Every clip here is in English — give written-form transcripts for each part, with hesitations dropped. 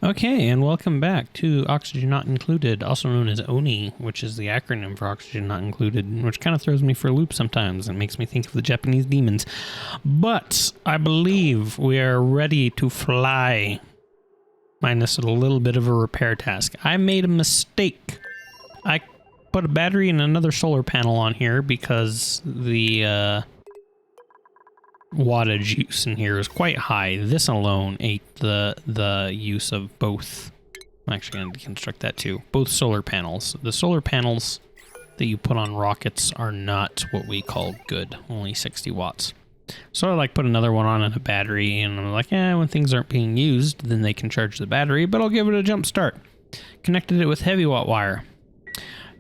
Okay, and welcome back to Oxygen Not Included, also known as ONI, which is the acronym for Oxygen Not Included, which kind of throws me for a loop sometimes and makes me think of the Japanese demons. But I believe we are ready to fly, minus a little bit of a repair task. I made a mistake. I put a battery and another solar panel on here because the wattage use in here is quite high. This alone ate the use of both. I'm actually going to deconstruct that too. Both solar panels. The solar panels that you put on rockets are not what we call good. Only 60 watts. So I put another one on and a battery, and I'm like, when things aren't being used, then they can charge the battery, but I'll give it a jump start. Connected it with heavy watt wire,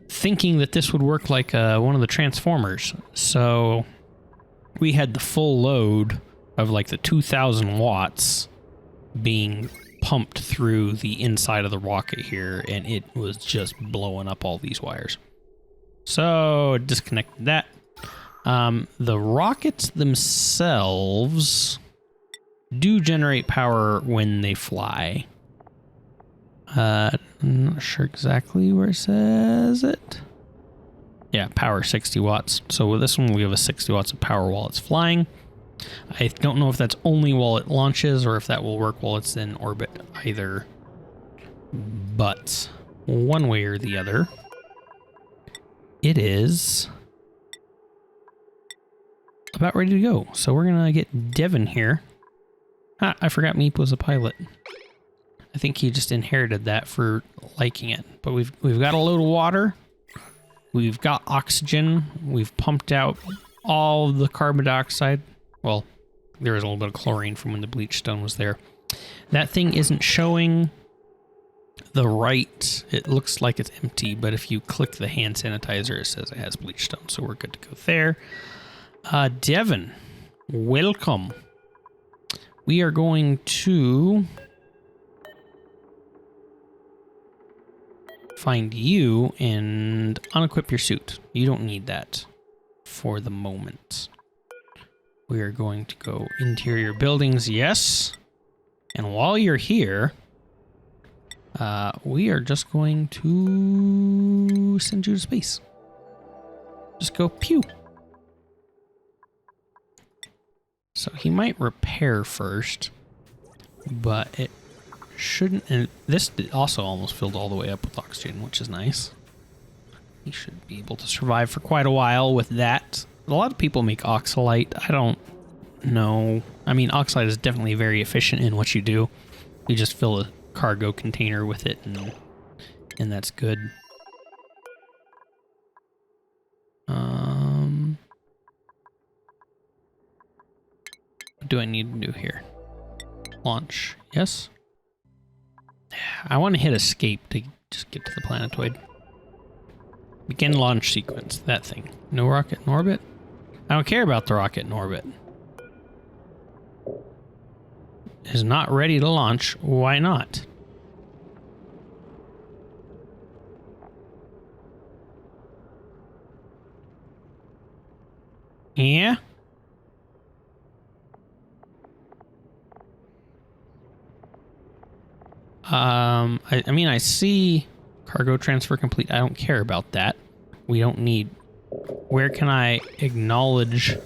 thinking that this would work like one of the transformers. So we had the full load of the 2000 watts being pumped through the inside of the rocket here, and it was just blowing up all these wires. So disconnected that. The rockets themselves do generate power when they fly. I'm not sure exactly where it says it. Yeah, power 60 watts. So with this one, we'll give us 60 watts of power while it's flying. I don't know if that's only while it launches or if that will work while it's in orbit either. But one way or the other, it is about ready to go. So we're going to get Devin here. I forgot Meep was a pilot. I think he just inherited that for liking it. But we've got a load of water. We've got oxygen. We've pumped out all of the carbon dioxide. Well, there is a little bit of chlorine from when the bleach stone was there. That thing isn't showing the right. It looks like it's empty, but if you click the hand sanitizer, it says it has bleach stone, so we're good to go there. Devin, welcome. We are going to find you and unequip your suit. You don't need that for the moment. We are going to go interior buildings, yes. And while you're here, we are just going to send you to space. Just go pew. So he might repair first, but it shouldn't. And this also almost filled all the way up with oxygen, which is nice. He should be able to survive for quite a while with that. A lot of people make oxalite. I don't know. I mean, oxalite is definitely very efficient in what you do. You just fill a cargo container with it, and that's good. What do I need to do here? Launch. Yes. I want to hit escape to just get to the planetoid. Begin launch sequence. That thing. No rocket in orbit? I don't care about the rocket in orbit. Is not ready to launch. Why not? Yeah? I mean, I see cargo transfer complete. I don't care about that. We don't need... Where can I acknowledge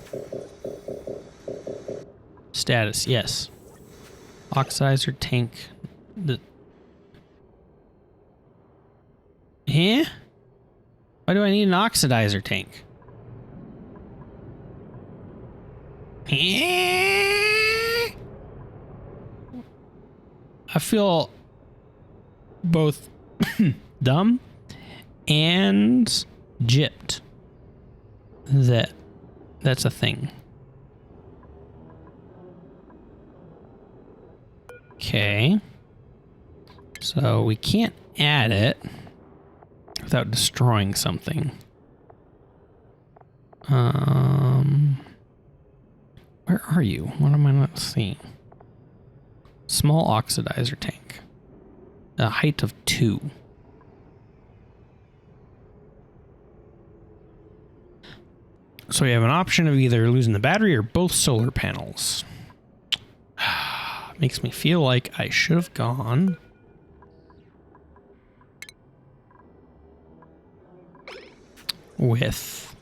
status? Yes. Oxidizer tank. Why do I need an oxidizer tank? I feel both dumb and gypped that that's a thing. Okay. So we can't add it without destroying something. Where are you? What am I not seeing? Small oxidizer tank. A height of 2. So we have an option of either losing the battery or both solar panels. Makes me feel like I should have gone with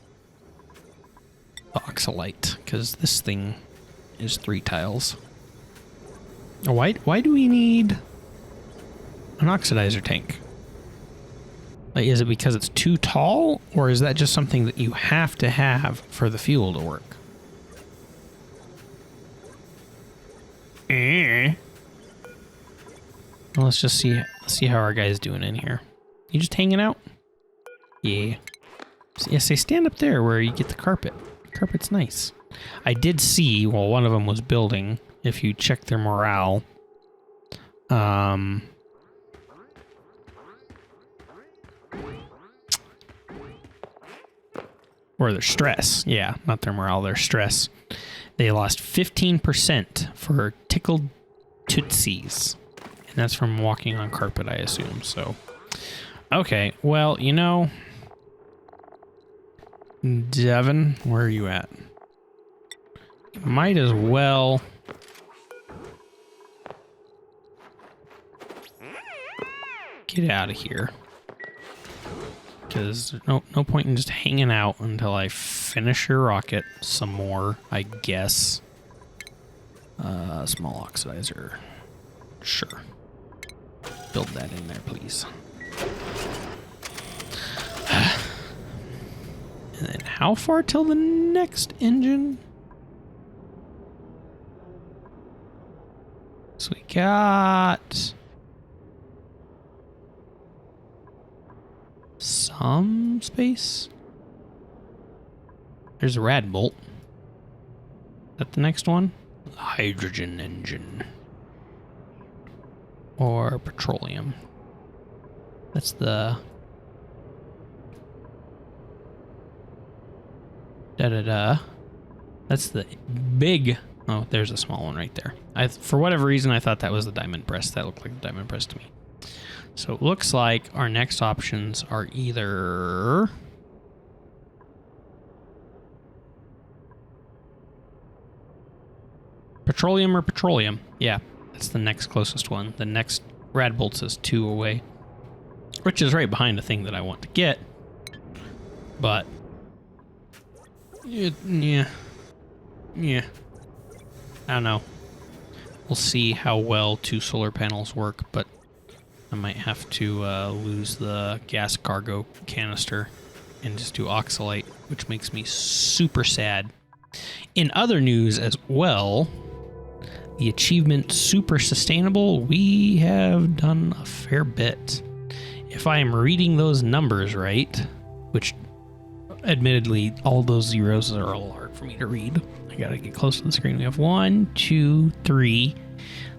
oxalite, because this thing is 3 tiles. Why do we need an oxidizer tank? Like, is it because it's too tall, or is that just something that you have to have for the fuel to work? Well, let's just see how our guy's doing in here. You just hanging out? Yeah. Yeah, say stand up there where you get the carpet. Carpet's nice. I did see while one of them was building, if you check their morale, or their stress. Yeah, not their morale, their stress. They lost 15% for tickled tootsies. And that's from walking on carpet, I assume, so. Okay, well, you know, Devin, where are you at? You might as well get out of here. Because there's no point in just hanging out until I finish your rocket some more, I guess. Small oxidizer. Sure. Build that in there, please. And then how far till the next engine? So we got some space. There's a rad bolt. Is that the next one? Hydrogen engine. Or petroleum. That's the That's the big. Oh, there's a small one right there. For whatever reason, I thought that was the diamond press. That looked like a diamond press to me. So it looks like our next options are either petroleum or petroleum. Yeah, that's the next closest one. The next rad bolt is 2 away, which is right behind the thing that I want to get. But yeah. I don't know. We'll see how well 2 solar panels work, but I might have to lose the gas cargo canister and just do oxalite, which makes me super sad. In other news as well, the achievement Super Sustainable, we have done a fair bit. If I am reading those numbers right, which admittedly all those zeros are a little hard for me to read. I gotta get close to the screen. We have 1, 2, 3.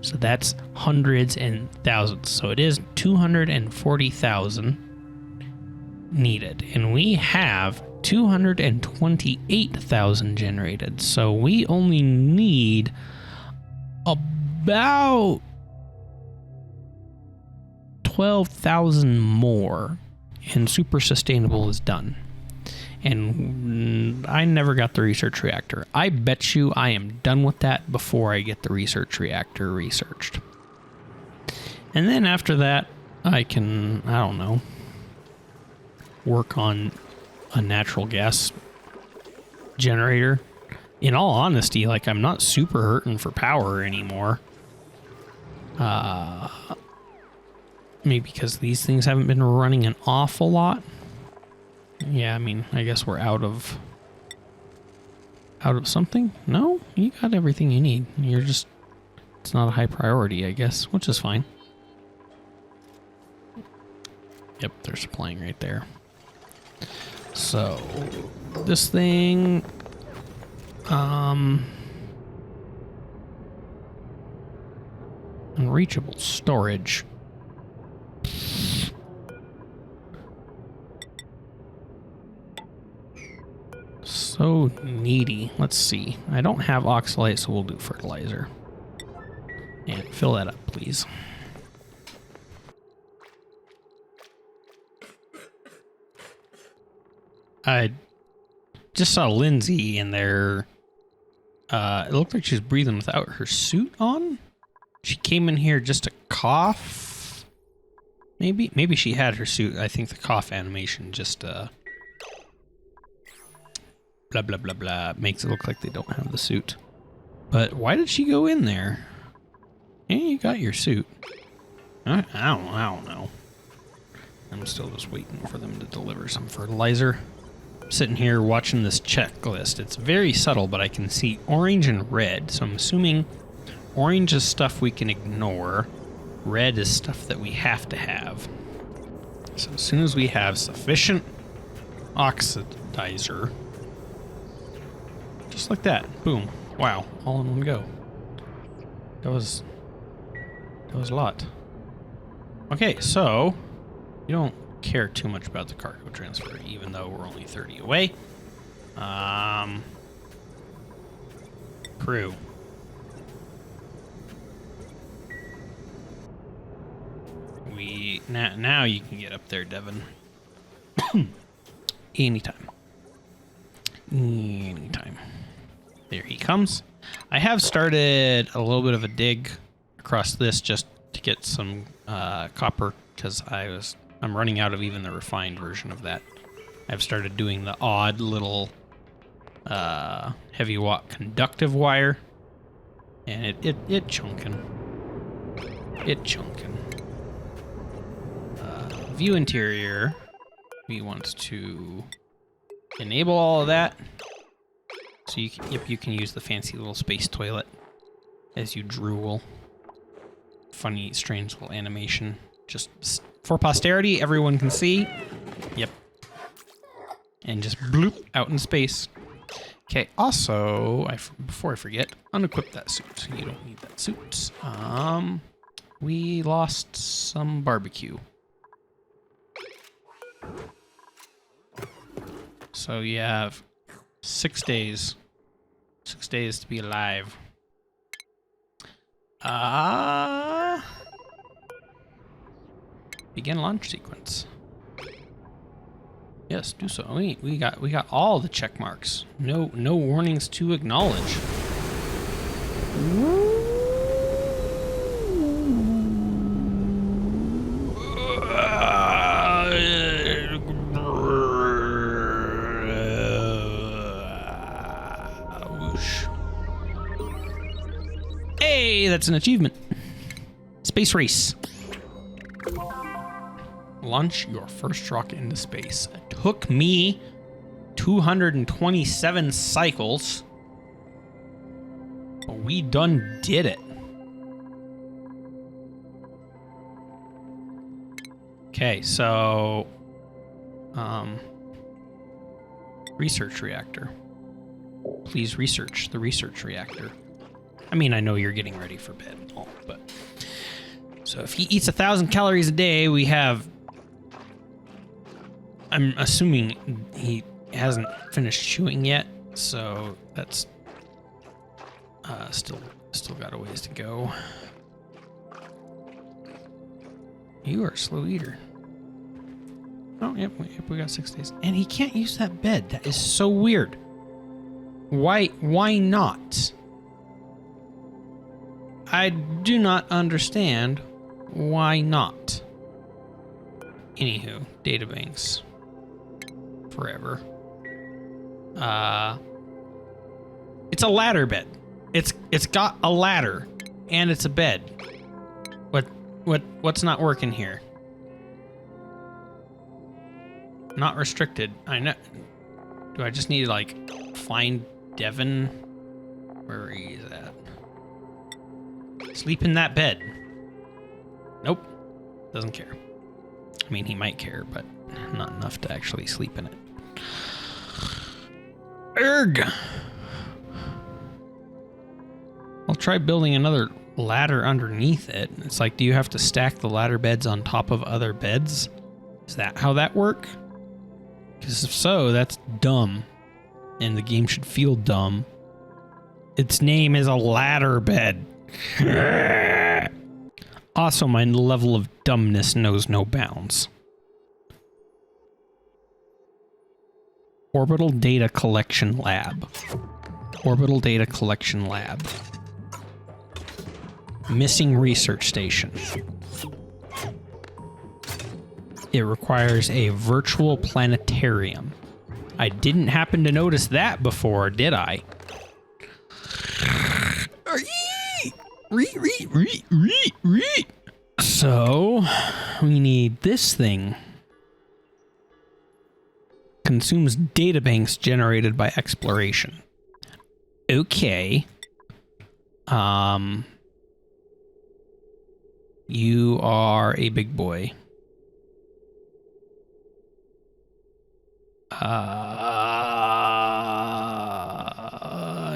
So that's hundreds and thousands. So it is 240,000 needed. And we have 228,000 generated. So we only need about 12,000 more. And Super Sustainable is done. And I never got the research reactor. I bet you I am done with that before I get the research reactor researched. And then after that, I can, I don't know, work on a natural gas generator. In all honesty, like, I'm not super hurting for power anymore. Maybe because these things haven't been running an awful lot. Yeah, I mean, I guess we're out of something? No? You got everything you need. You're just, it's not a high priority, I guess, which is fine. Yep, they're supplying right there. So, this thing, unreachable storage. So needy. Let's see. I don't have oxalate, so we'll do fertilizer. And fill that up, please. I just saw Lindsay in there. It looked like she was breathing without her suit on. She came in here just to cough. Maybe she had her suit. I think the cough animation just blah, blah, blah, blah. Makes it look like they don't have the suit. But why did she go in there? Yeah, you got your suit. I don't know. I'm still just waiting for them to deliver some fertilizer. I'm sitting here watching this checklist. It's very subtle, but I can see orange and red. So I'm assuming orange is stuff we can ignore. Red is stuff that we have to have. So as soon as we have sufficient oxidizer, just like that, boom, wow, all in one go. That was a lot. Okay, so you don't care too much about the cargo transfer, even though we're only 30 away. Crew. Now you can get up there, Devin. Anytime. Anytime. There he comes. I have started a little bit of a dig across this just to get some copper, because I'm running out of even the refined version of that. I've started doing the odd little heavy watt conductive wire, and it chunking. It chunking. View interior. We want to enable all of that. So you can use the fancy little space toilet as you drool. Funny, strange little animation. Just for posterity, everyone can see. Yep. And just bloop out in space. Okay, also, before I forget, unequip that suit. You don't need that suit. We lost some barbecue. So you have 6 days. 6 days to be alive. Begin launch sequence. Yes, do so. We got all the check marks. No warnings to acknowledge. Hey, that's an achievement. Space race. Launch your first rocket into space. It took me 227 cycles, but we done did it. Okay, so research reactor. Please research the research reactor. I mean, I know you're getting ready for bed and all, but so if he eats 1,000 calories a day, we have. I'm assuming he hasn't finished chewing yet, so that's still got a ways to go. You are a slow eater. Oh, yep, we got 6 days, and he can't use that bed. That is so weird. Why not? I do not understand why not. Anywho, databanks. Forever. It's a ladder bed. It's got a ladder and it's a bed. What's not working here? Not restricted. I know. Do I just need to like find Devin? Where he is at? Sleep in that bed. Nope. Doesn't care. I mean, he might care, but not enough to actually sleep in it. Erg! I'll try building another ladder underneath it. It's like, do you have to stack the ladder beds on top of other beds? Is that how that works? Because if so, that's dumb. And the game should feel dumb. Its name is a ladder bed. Also, my level of dumbness knows no bounds. Orbital Data Collection Lab. Orbital Data Collection Lab. Missing research station. It requires a virtual planetarium. I didn't happen to notice that before, did I? So, we need this thing. Consumes databanks generated by exploration. Okay. You are a big boy.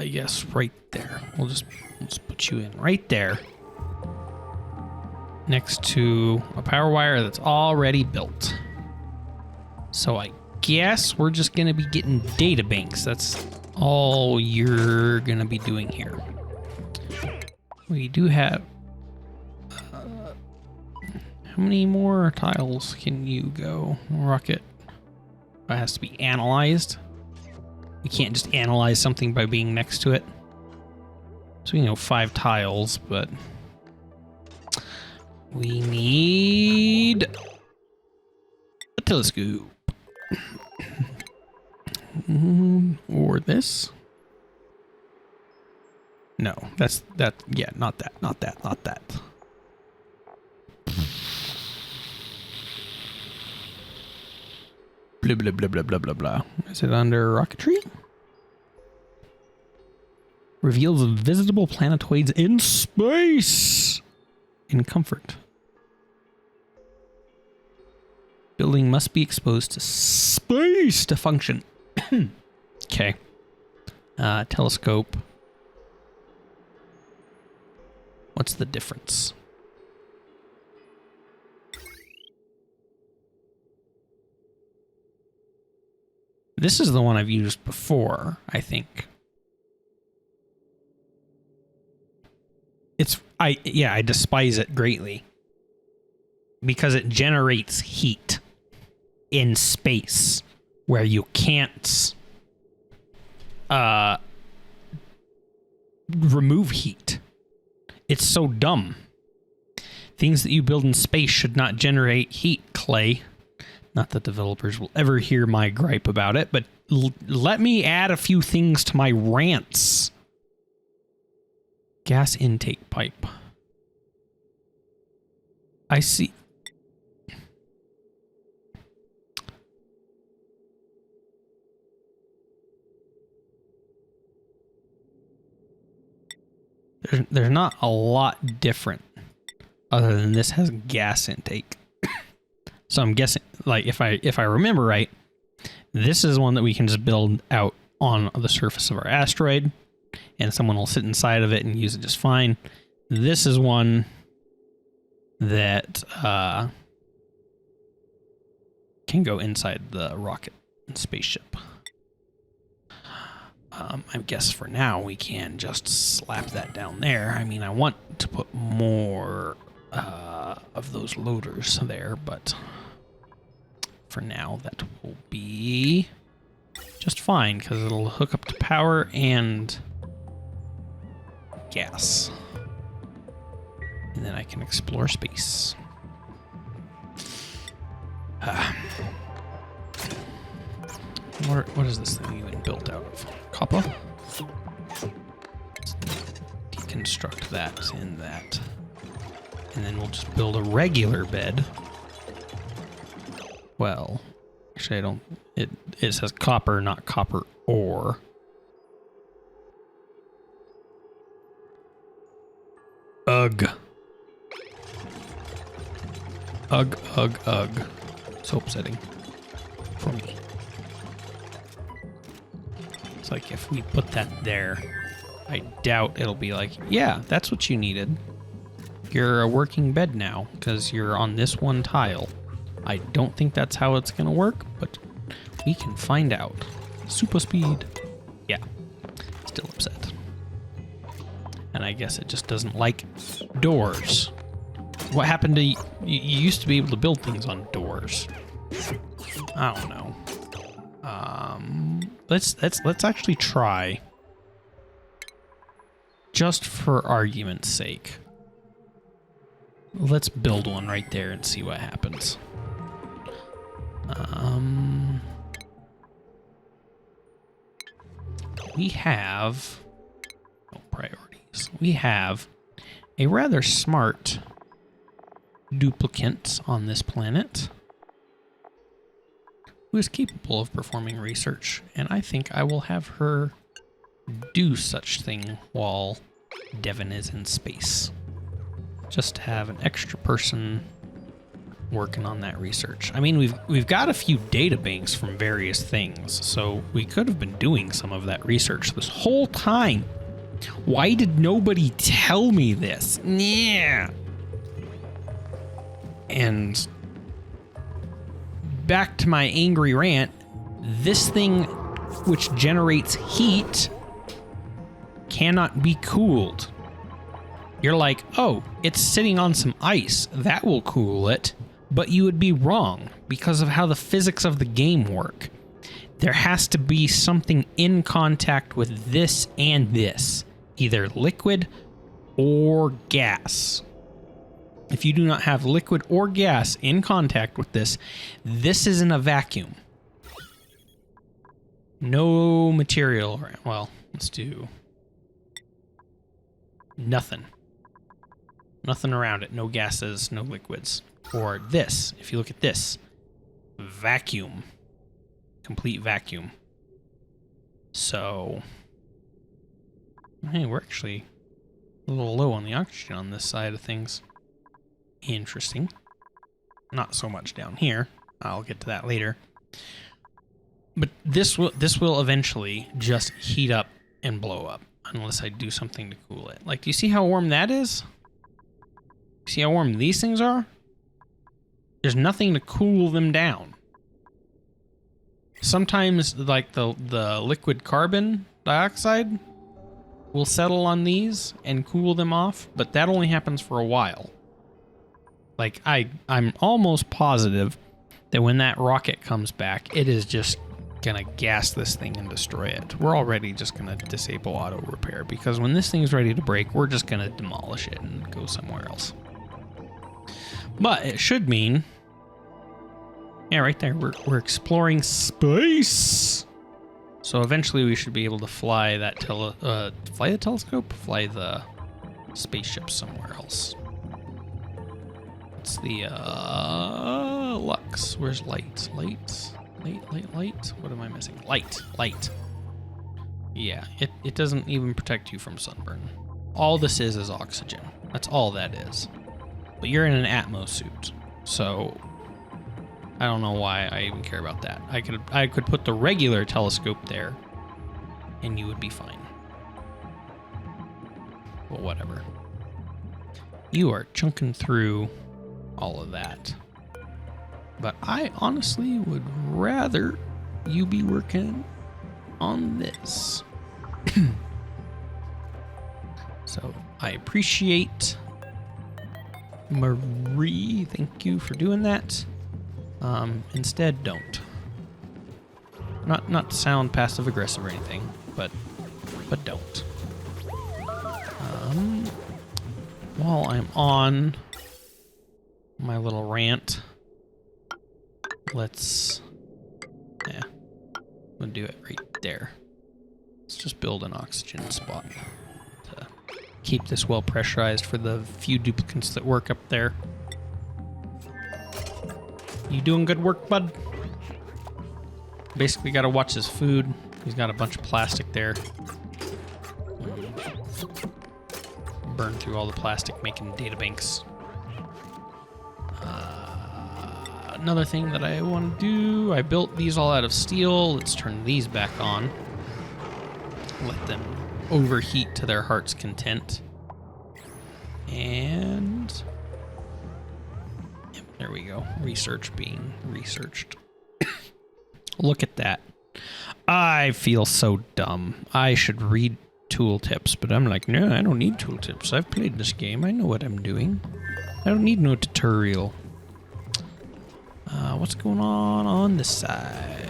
Yes, right there. We'll just put you in right there. Next to a power wire that's already built. So I guess we're just gonna be getting data banks. That's all you're gonna be doing here. We do have... how many more tiles can you go? Rocket. It has to be analyzed. You can't just analyze something by being next to it. So we know 5 tiles, but we need a telescope. Or this. No, that's that. Yeah, not that. Not that. Not that. Blah, blah, blah, blah, blah, blah, blah. Is it under rocketry? Reveals visitable planetoids in space. In comfort. Building must be exposed to space to function. Okay. Telescope. What's the difference? This is the one I've used before, I think. I despise it greatly. Because it generates heat in space where you can't remove heat. It's so dumb. Things that you build in space should not generate heat, Clay. Not that developers will ever hear my gripe about it, but let me add a few things to my rants. Gas intake pipe. I see. There's not a lot different other than this has gas intake. So I'm guessing, like, if I remember right, this is one that we can just build out on the surface of our asteroid, and someone will sit inside of it and use it just fine. This is one that can go inside the rocket and spaceship. I guess for now we can just slap that down there. I mean, I want to put more of those loaders there, but for now that will be just fine because it'll hook up to power and gas. And then I can explore space. What is this thing even built out of? Copper? Let's deconstruct that in that. And then we'll just build a regular bed. Well, actually I don't... It says copper, not copper ore. Ugh. Ugh, ugh, ugh. So upsetting. For me. It's like if we put that there, I doubt it'll be like, yeah, that's what you needed. You're a working bed now, because you're on this one tile. I don't think that's how it's going to work, but we can find out. Super speed. Yeah. Still upset. And I guess it just doesn't like doors. What happened to... You used to be able to build things on doors. I don't know. Let's actually try. Just for argument's sake. Let's build one right there and see what happens. we have... Oh, priorities. We have a rather smart duplicant on this planet who is capable of performing research, and I think I will have her do such thing while Devin is in space. Just to have an extra person working on that research. I mean, we've got a few data banks from various things, so we could have been doing some of that research this whole time. Why did nobody tell me this? Yeah. And back to my angry rant, this thing which generates heat cannot be cooled. You're like, oh, it's sitting on some ice. That will cool it. But you would be wrong because of how the physics of the game work. There has to be something in contact with this and this, either liquid or gas. If you do not have liquid or gas in contact with this, this is in a vacuum. No material around. Well, let's do nothing. Nothing around it. No gases, no liquids. Or this, if you look at this, vacuum. Complete vacuum. So, hey, we're actually a little low on the oxygen on this side of things. Interesting. Not so much down here. I'll get to that later. But this will eventually just heat up and blow up unless I do something to cool it. Like, do you see how warm that is? See how warm these things are? There's nothing to cool them down. Sometimes, like, the liquid carbon dioxide will settle on these and cool them off, but that only happens for a while. Like, I'm almost positive that when that rocket comes back, it is just gonna gas this thing and destroy it. We're already just gonna disable auto repair, because when this thing's ready to break, we're just gonna demolish it and go somewhere else. But it should mean, yeah, right there, we're exploring space. So eventually we should be able to fly that fly the telescope, fly the spaceship somewhere else. It's the Lux. Where's light? Light. What am I missing? Light. Yeah, it doesn't even protect you from sunburn. All this is oxygen. That's all that is. But you're in an Atmos suit, so I don't know why I even care about that. I could put the regular telescope there, and you would be fine. Well, whatever. You are chunking through all of that. But I honestly would rather you be working on this. So I appreciate Marie. Thank you for doing that. Instead, don't. Not to sound passive aggressive or anything, but don't. While I'm on my little rant, let's we'll do it right there. Let's just build an oxygen spot to keep this well pressurized for the few duplicants that work up there. You doing good work, bud? Basically got to watch his food. He's got a bunch of plastic there. Burn through all the plastic, making data banks. Another thing that I want to do, I built these all out of steel. Let's turn these back on. Let them overheat to their heart's content. And yep, there we go. Research being researched. Look at that. I feel so dumb. I should read tooltips, but I'm like, no, I don't need tooltips. I've played this game. I know what I'm doing. I don't need no tutorial. What's going on this side?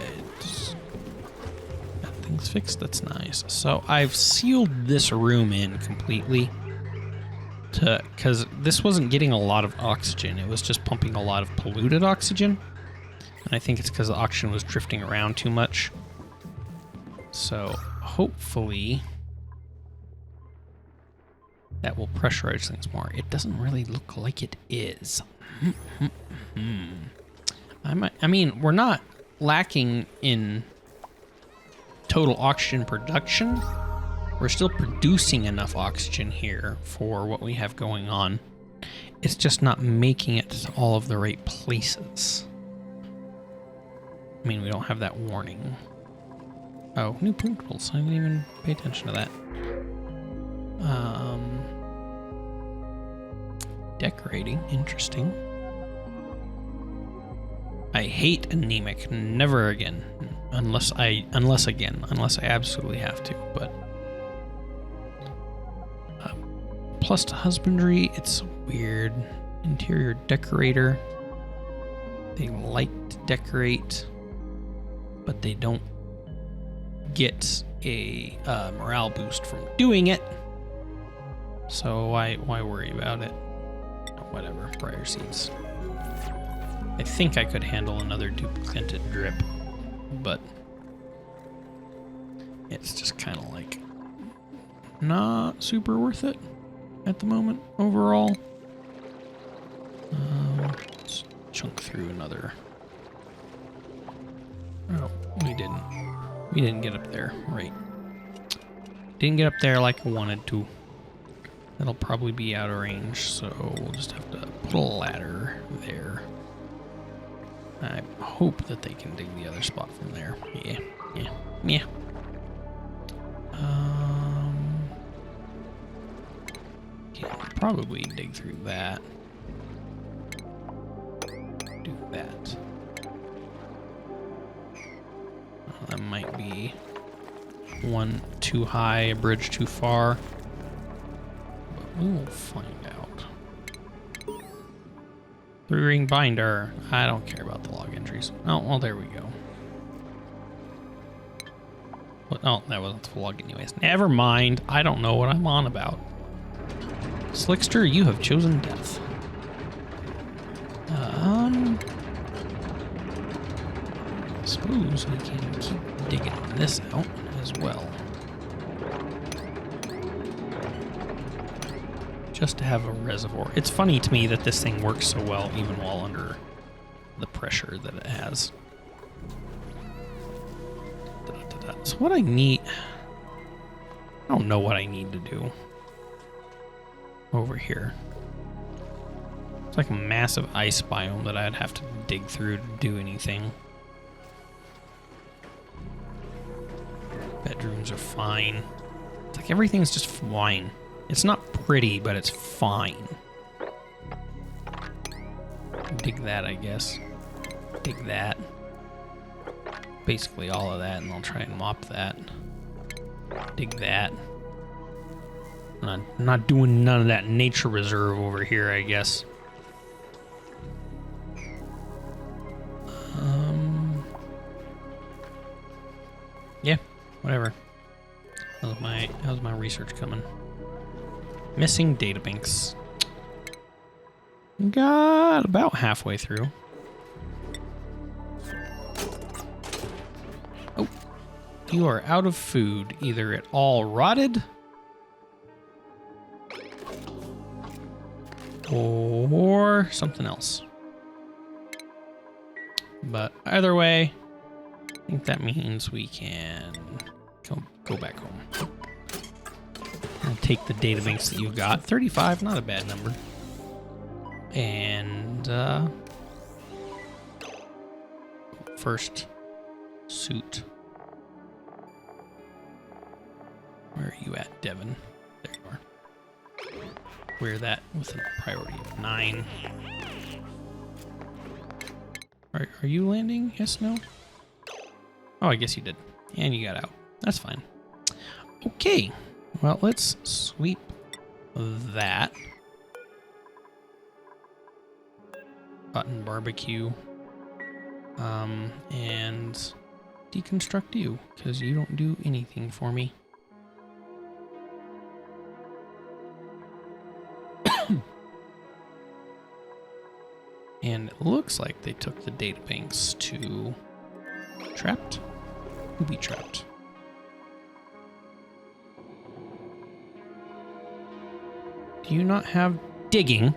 That thing's fixed. That's nice. So I've sealed this room in completely because this wasn't getting a lot of oxygen. It was just pumping a lot of polluted oxygen. And I think it's because the oxygen was drifting around too much. So hopefully that will pressurize things more. It doesn't really look like it is. I mean, we're not lacking in total oxygen production. We're still producing enough oxygen here for what we have going on. It's just not making it to all of the right places. I mean, we don't have that warning. Oh, new pointables. I didn't even pay attention to that. Decorating, interesting. I hate anemic. Never again. Unless I absolutely have to, but plus to husbandry, it's weird. Interior decorator. They like to decorate, but they don't get a morale boost from doing it. So why worry about it? Whatever, briar seeds. I think I could handle another duplicated drip, but it's just kind of like not super worth it at the moment overall. Let's chunk through another. Oh, we didn't get up there, right? Didn't get up there like I wanted to. That'll probably be out of range, so we'll just have to put a ladder there. I hope that they can dig the other spot from there. Yeah. Can probably dig through that. Do that. That might be one too high, a bridge too far. We'll find out. 3-ring binder. I don't care about the log entries. Oh, well, there we go. Oh, that wasn't the log anyways. Never mind. I don't know what I'm on about. Slickster, you have chosen death. I suppose we can keep digging this out as well. Just to have a reservoir. It's funny to me that this thing works so well even while under the pressure that it has. So what I need... I don't know what I need to do over here. It's like a massive ice biome that I'd have to dig through to do anything. Bedrooms are fine. It's like everything's just fine. It's not pretty, but it's fine. Dig that, I guess. Dig that. Basically all of that, and I'll try and mop that. Dig that. Not doing none of that nature reserve over here, I guess. Yeah, whatever. How's my research coming? Missing databanks. Got about halfway through. Oh, you are out of food. Either it all rotted or something else. But either way, I think that means we can go back home. I'll take the databanks that you've got. 35, not a bad number. And first suit. Where are you at, Devin? There you are. Wear that with a priority of 9. Are you landing? Yes, no? Oh, I guess you did. And you got out. That's fine. Okay. Well, let's sweep that. Button barbecue. And deconstruct you, because you don't do anything for me. And it looks like they took the databanks to trapped. Booby trapped. Do you not have digging?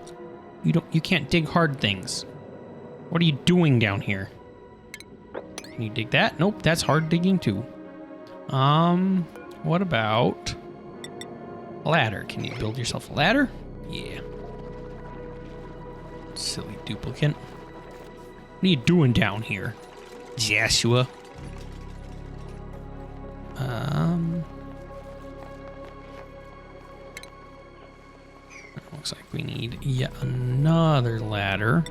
You can't dig hard things. What are you doing down here? Can you dig that? Nope, that's hard digging too. What about a ladder? Can you build yourself a ladder? Yeah. Silly duplicate. What are you doing down here, Joshua? Looks like we need yet another ladder.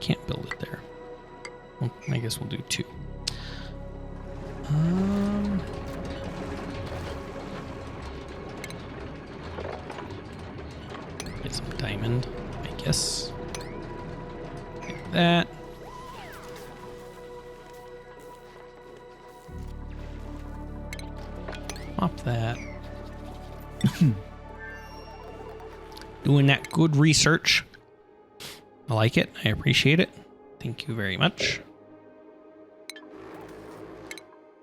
Can't build it there. Well, I guess we'll do 2. Get some diamond, I guess. Like that. Pop that. Doing that good research. I like it. I appreciate it. Thank you very much.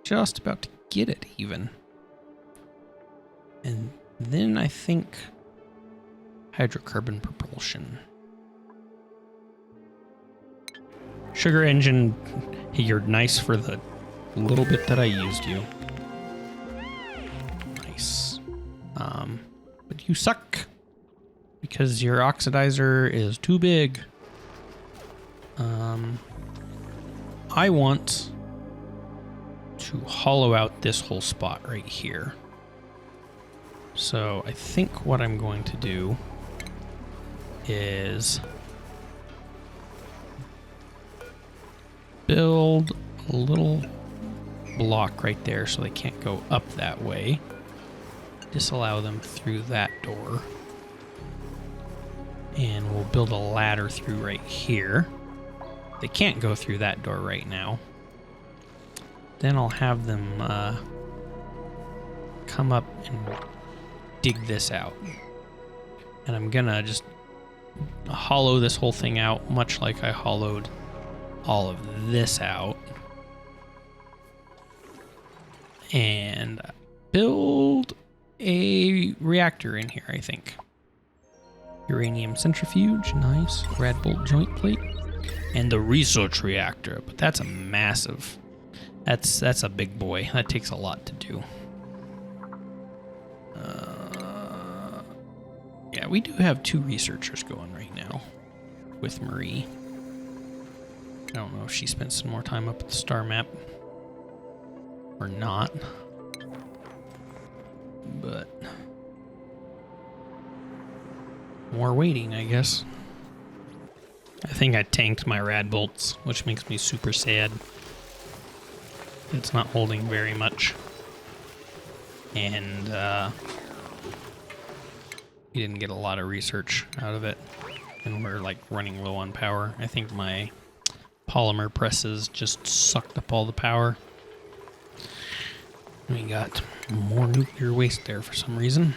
Just about to get it even. And then I think hydrocarbon propulsion. Sugar engine, you're nice for the little bit that I used you. Nice. But you suck because your oxidizer is too big. I want to hollow out this whole spot right here. So I think what I'm going to do is build a little block right there so they can't go up that way. Disallow them through that door. And we'll build a ladder through right here. They can't go through that door right now. Then I'll have them come up and dig this out. And I'm gonna just hollow this whole thing out, much like I hollowed all of this out. And build a reactor in here, I think. Uranium centrifuge, nice. Rad bolt joint plate. And the research reactor, but that's a massive... That's a big boy. That takes a lot to do. Yeah, we do have 2 researchers going right now with Marie. I don't know if she spent some more time up at the star map or not. But more waiting, I guess. I think I tanked my rad bolts, which makes me super sad. It's not holding very much. And we didn't get a lot of research out of it. And we're like running low on power. I think my polymer presses just sucked up all the power. We got more nuclear waste there for some reason.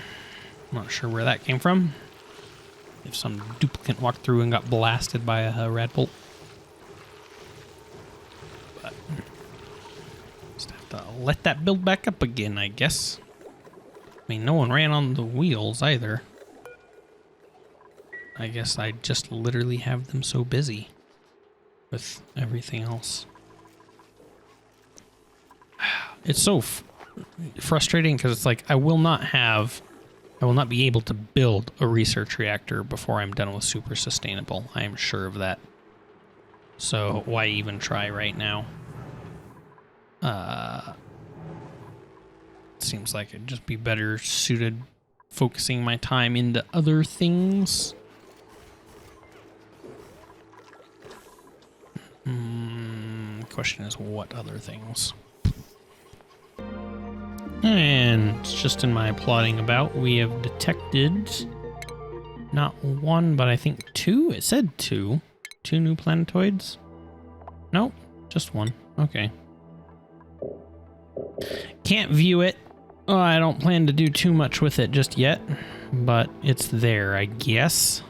I'm not sure where that came from. If some duplicate walked through and got blasted by a rad bolt. But just have to let that build back up again, I guess. I mean, no one ran on the wheels either. I guess I just literally have them so busy with everything else. It's so frustrating because it's like I will not be able to build a research reactor before I'm done with super sustainable. I am sure of that. So why even try right now? Seems like it'd just be better suited focusing my time into other things. Question is, what other things? And just in my plotting about, we have detected not 1, but I think 2. It said 2. 2 new planetoids? Nope, just 1. Okay. Can't view it. Oh, I don't plan to do too much with it just yet, but it's there, I guess.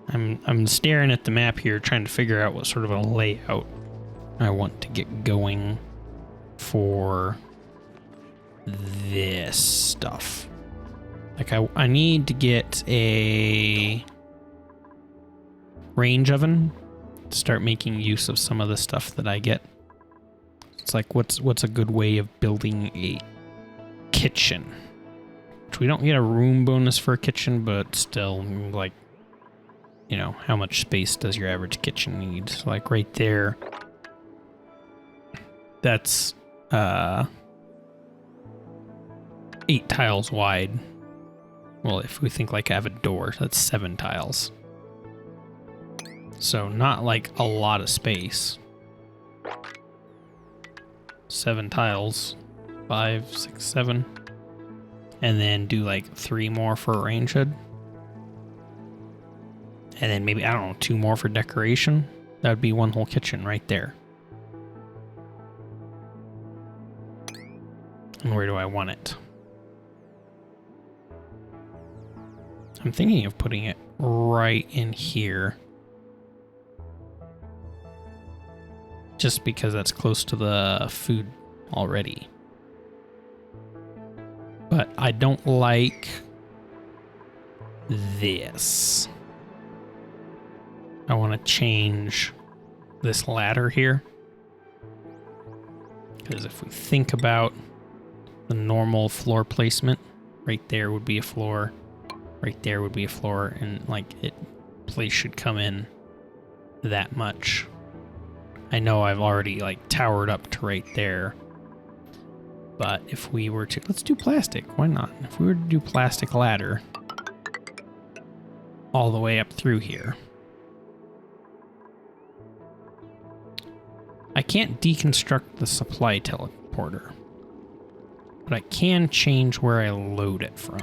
I'm staring at the map here, trying to figure out what sort of a layout I want to get going for this stuff. Like I need to get a range oven to start making use of some of the stuff that I get. It's like, what's a good way of building a kitchen? Which we don't get a room bonus for a kitchen, but still, like, you know, how much space does your average kitchen need? So like right there, that's 8 tiles wide. Well, if we think like I have a door, that's 7 tiles. So not like a lot of space. 7 tiles, 5, 6, 7. And then do like 3 more for a range hood. And then maybe, I don't know, 2 more for decoration. That would be one whole kitchen right there. And where do I want it? I'm thinking of putting it right in here. Just because that's close to the food already. But I don't like this. I want to change this ladder here. Because if we think about the normal floor placement, right there would be a floor, right there would be a floor, and like place should come in that much. I know I've already like towered up to right there. But if we were to, let's do plastic, why not? If we were to do plastic ladder all the way up through here. I can't deconstruct the supply teleporter, but I can change where I load it from.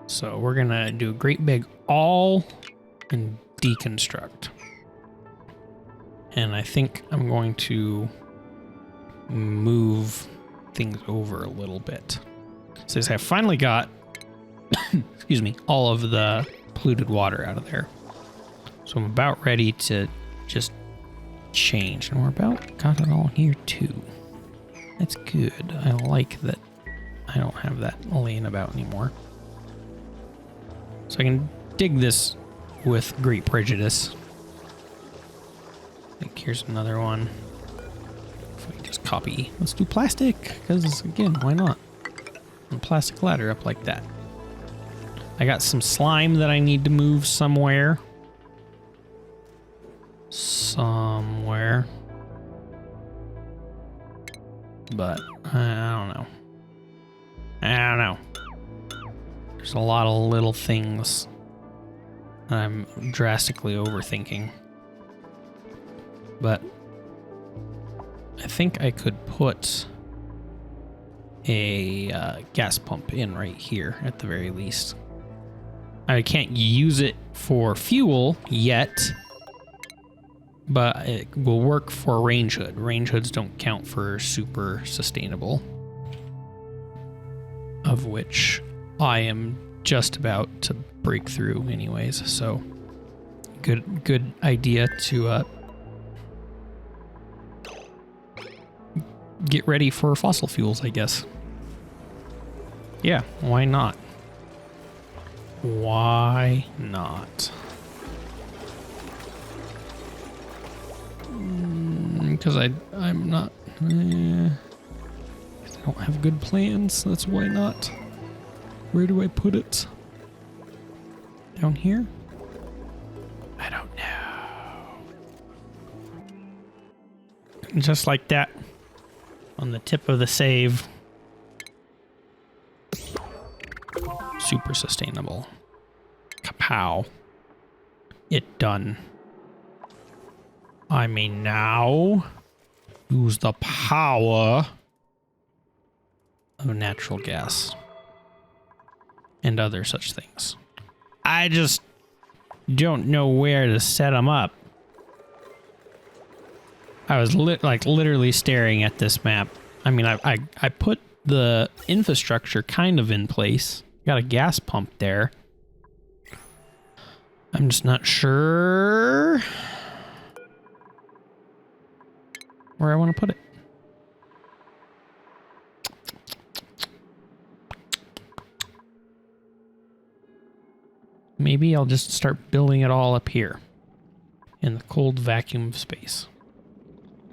So we're gonna do a great big all and deconstruct. And I think I'm going to move things over a little bit. So I finally got, excuse me, all of the polluted water out of there. So I'm about ready to just change. And we're about got it all here too. That's good. I like that I don't have that laying about anymore. So I can dig this with great prejudice. I think here's another one. If we just copy, let's do plastic, because again, why not? And plastic ladder up like that. I got some slime that I need to move somewhere. But I don't know. There's a lot of little things that I'm drastically overthinking. But I think I could put a gas pump in right here at the very least. I can't use it for fuel yet, but it will work for a range hood. Range hoods don't count for super sustainable, of which I am just about to break through anyways. So good idea to get ready for fossil fuels, I guess. Yeah, why not? Why not? Because I'm not... I don't have good plans, that's why not. Where do I put it? Down here? I don't know. Just like that. On the tip of the save. Super sustainable. Kapow. It done. I may now use the power of natural gas and other such things. I just don't know where to set them up. I was literally staring at this map. I mean, I put the infrastructure kind of in place. Got a gas pump there. I'm just not sure where I want to put it. maybe I'll just start building it all up here in the cold vacuum of space.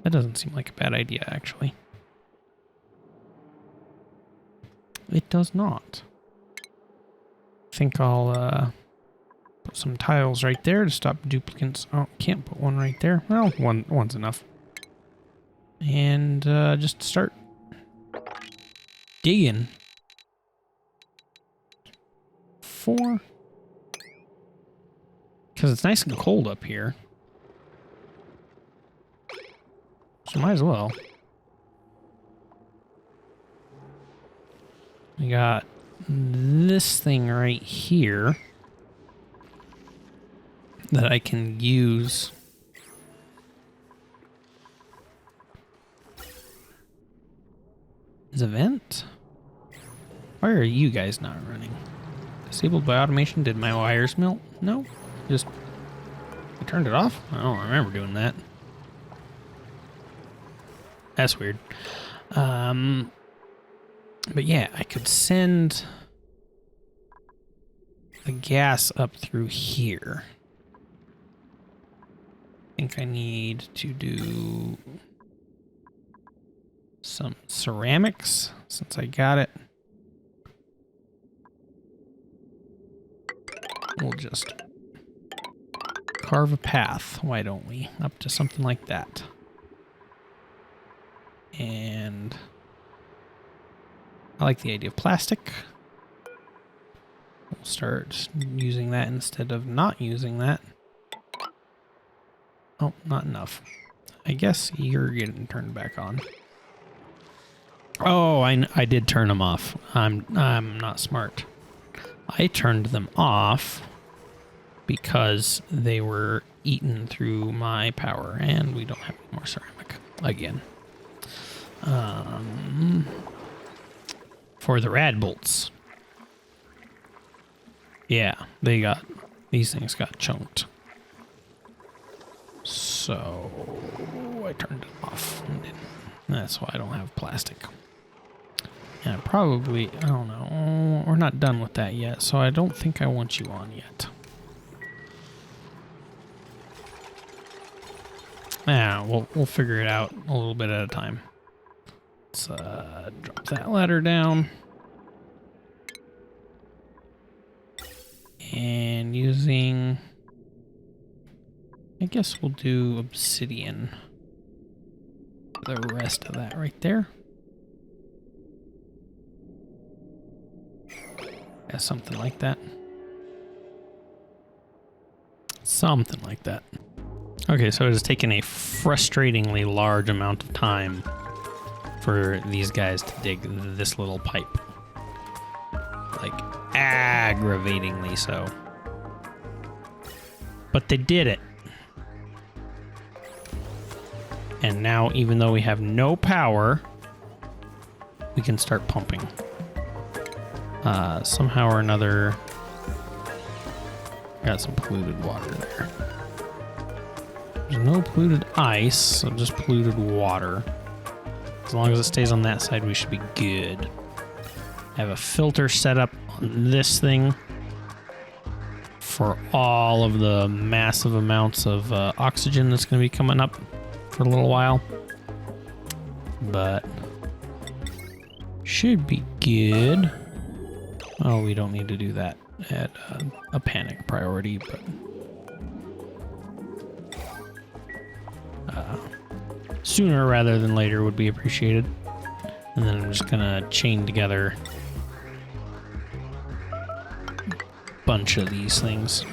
That doesn't seem like a bad idea, actually. It does not. I think I'll put some tiles right there to stop duplicates. Oh, can't put one right there. Well, one's enough. And just start digging. 4. Because it's nice and cold up here. So might as well. We got this thing right here that I can use. Is event? Why are you guys not running? Disabled by automation? Did my wires melt? No. Just I turned it off? I don't remember doing that. That's weird. But yeah, I could send the gas up through here. I think I need to do some ceramics since I got it. We'll just carve a path, why don't we, up to something like that. And I like the idea of plastic. We'll start using that instead of not using that. Oh, not enough. I guess you're getting turned back on. Oh, I did turn them off. I'm not smart. I turned them off because they were eaten through my power, and we don't have any more ceramic again. For the rad bolts. Yeah, these things got chunked. So I turned it off. That's why I don't have plastic. And I don't know, we're not done with that yet, so I don't think I want you on yet. Yeah, we'll figure it out a little bit at a time. Let's drop that ladder down. And using, I guess we'll do obsidian. The rest of that right there. Yeah, something like that. Something like that. Okay, so it has taken a frustratingly large amount of time for these guys to dig this little pipe. Like, aggravatingly so. But they did it. And now, even though we have no power, we can start pumping. Somehow or another, got some polluted water there. There's no polluted ice, so just polluted water. As long as it stays on that side, we should be good. I have a filter set up on this thing for all of the massive amounts of oxygen that's going to be coming up for a little while. But should be good. Oh, we don't need to do that at a panic priority, but sooner rather than later would be appreciated. And then I'm just gonna chain together a bunch of these things.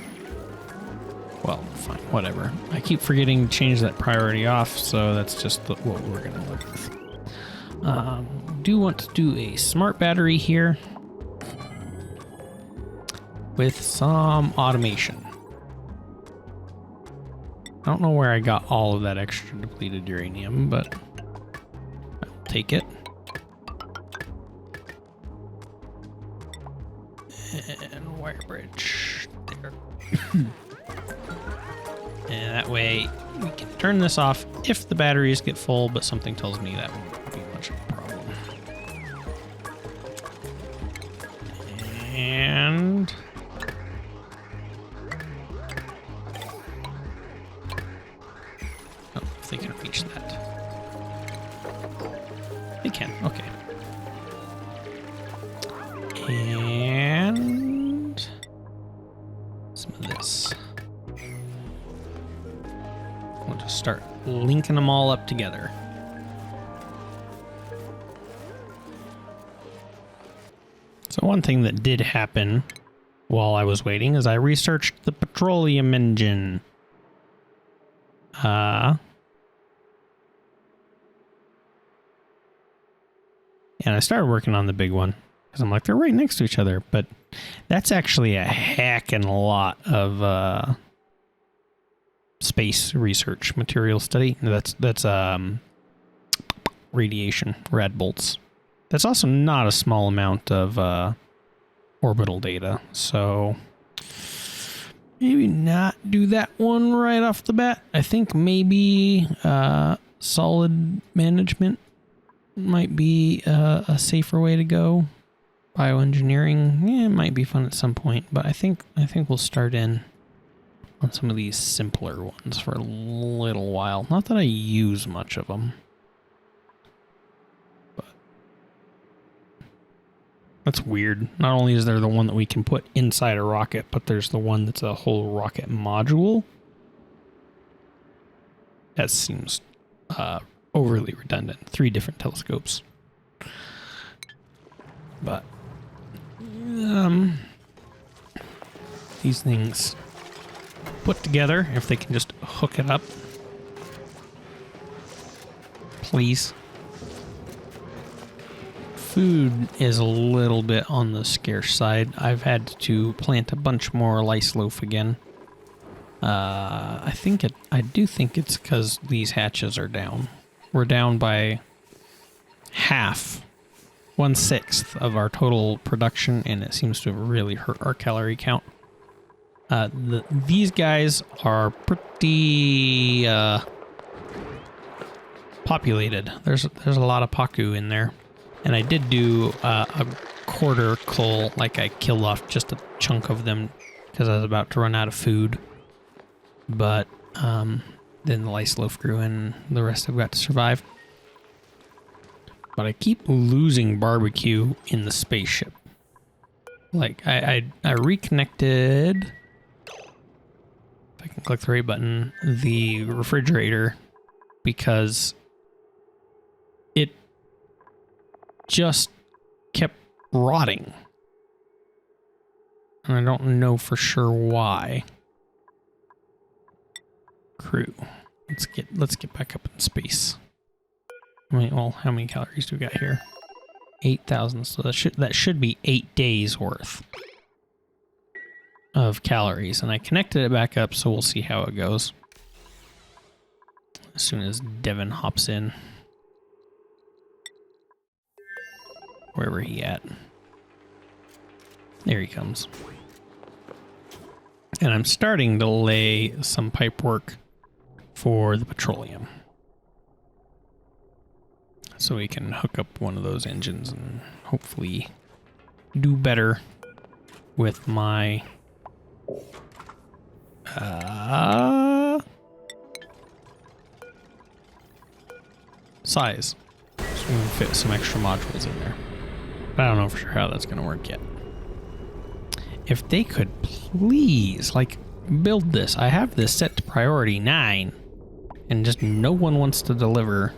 Well, fine, whatever. I keep forgetting to change that priority off, so that's just what we're gonna live with. Do want to do a smart battery here with some automation. I don't know where I got all of that extra depleted uranium, but I'll take it. And wire bridge there. And that way we can turn this off if the batteries get full, but something tells me that won't be much of a problem. And they can reach that. They can, okay. And some of this. We'll just start linking them all up together. So one thing that did happen while I was waiting is I researched the petroleum engine. And I started working on the big one because I'm like, they're right next to each other. But that's actually a heckin' lot of space research material study. That's radiation, rad bolts. That's also not a small amount of orbital data. So maybe not do that one right off the bat. I think maybe solid management might be a safer way to go. Bioengineering, yeah, it might be fun at some point, but I think we'll start in on some of these simpler ones for a little while. Not that I use much of them, but that's weird. Not only is there the one that we can put inside a rocket, but there's the one that's a whole rocket module. That seems overly redundant. 3 different telescopes. But these things put together, if they can just hook it up, please. Food is a little bit on the scarce side. I've had to plant a bunch more lice loaf again. I do think it's because these hatches are down. We're down by half, 1/6 of our total production, and it seems to have really hurt our calorie count. These guys are pretty populated. There's a lot of Paku in there, and I did do a quarter cull, like I killed off just a chunk of them because I was about to run out of food. But then the lice loaf grew and the rest have got to survive. But I keep losing barbecue in the spaceship. Like, I reconnected, if I can click the right button, the refrigerator, because it just kept rotting. And I don't know for sure why. Crew. Let's get back up in space. Well, how many calories do we got here? 8,000. So that should be 8 days worth of calories. And I connected it back up, so we'll see how it goes as soon as Devin hops in. Wherever he at. There he comes. And I'm starting to lay some pipe work for the petroleum, so we can hook up one of those engines and hopefully do better with my size. So we can fit some extra modules in there. But I don't know for sure how that's going to work yet. If they could please, like, build this. I have this set to priority 9, and just no one wants to deliver.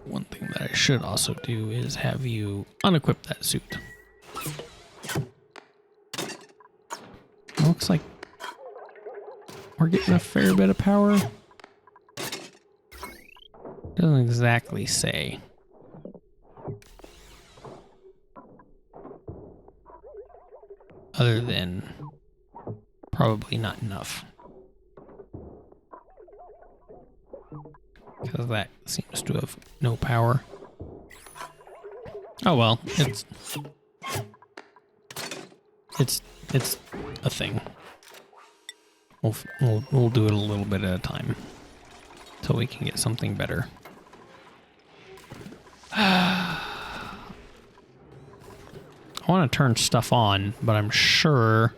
One thing that I should also do is have you unequip that suit. Looks like we're getting a fair bit of power. Doesn't exactly say. Other than probably not enough. Because that seems to have no power. Oh well, it's a thing. We'll do it a little bit at a time until we can get something better. I want to turn stuff on, but I'm sure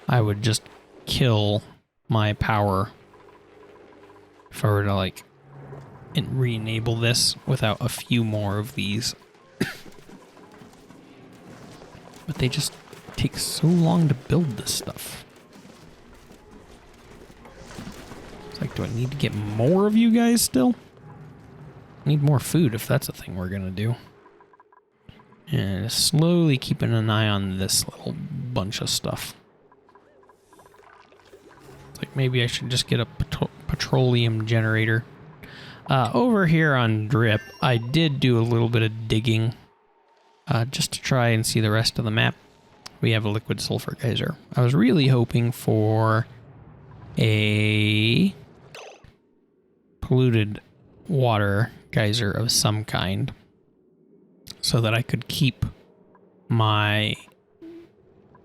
I would just kill my power if I were to like re-enable this without a few more of these. But they just take so long to build this stuff. It's like, do I need to get more of you guys still? I need more food if that's a thing we're gonna do. And slowly keeping an eye on this little bunch of stuff. It's like maybe I should just get a petroleum generator. Over here on Drip, I did do a little bit of digging just to try and see the rest of the map. We have a liquid sulfur geyser. I was really hoping for a polluted water geyser of some kind so that I could keep my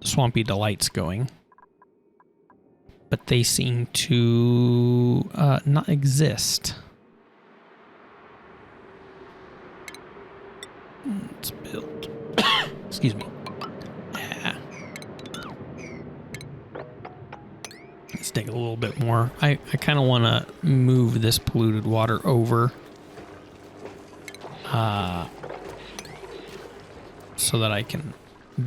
Swampy Delights going. But they seem to not exist. Let's build. Excuse me. Yeah. Let's dig a little bit more. I kind of want to move this polluted water over. So that I can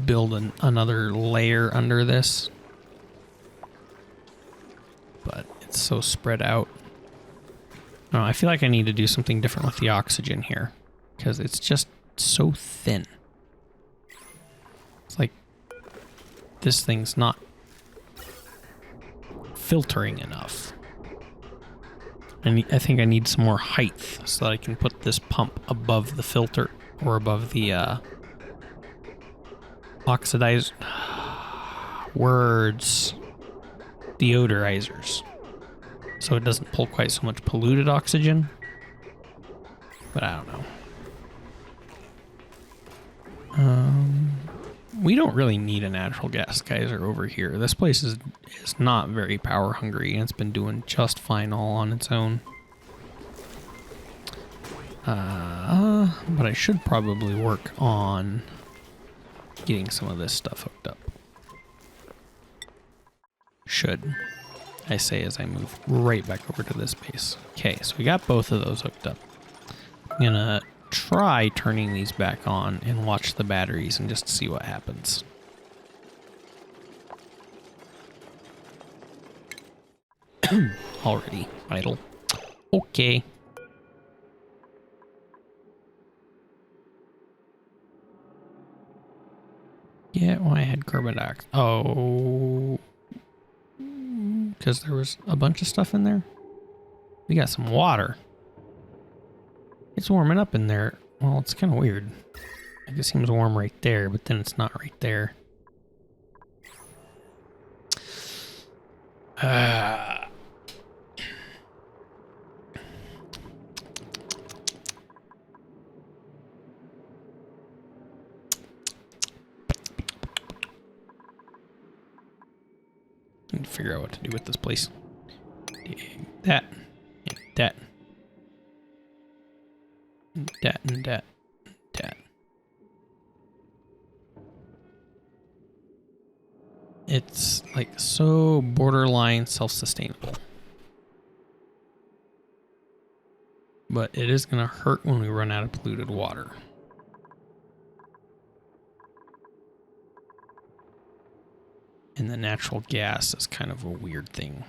build another layer under this. But it's so spread out. I don't know, I feel like I need to do something different with the oxygen here. Because it's just so thin. It's like this thing's not filtering enough. I think I need some more height so that I can put this pump above the filter or above the oxidizer words deodorizers, so it doesn't pull quite so much polluted oxygen. But I don't know. We don't really need a natural gas geyser over here. This place is not very power hungry, and it's been doing just fine all on its own. But I should probably work on getting some of this stuff hooked up. Should, I say as I move right back over to this base. Okay, so we got both of those hooked up. I'm gonna try turning these back on and watch the batteries and just see what happens. Already idle. Okay. Yeah, well, I had carbon dioxide. Oh. Because there was a bunch of stuff in there. We got some water. It's warming up in there. Well, it's kind of weird. Like, it seems warm right there, but then it's not right there. Need to figure out what to do with this place. That. Yeah, that. That and that. That. It's like so borderline self-sustainable. But it is going to hurt when we run out of polluted water. And the natural gas is kind of a weird thing.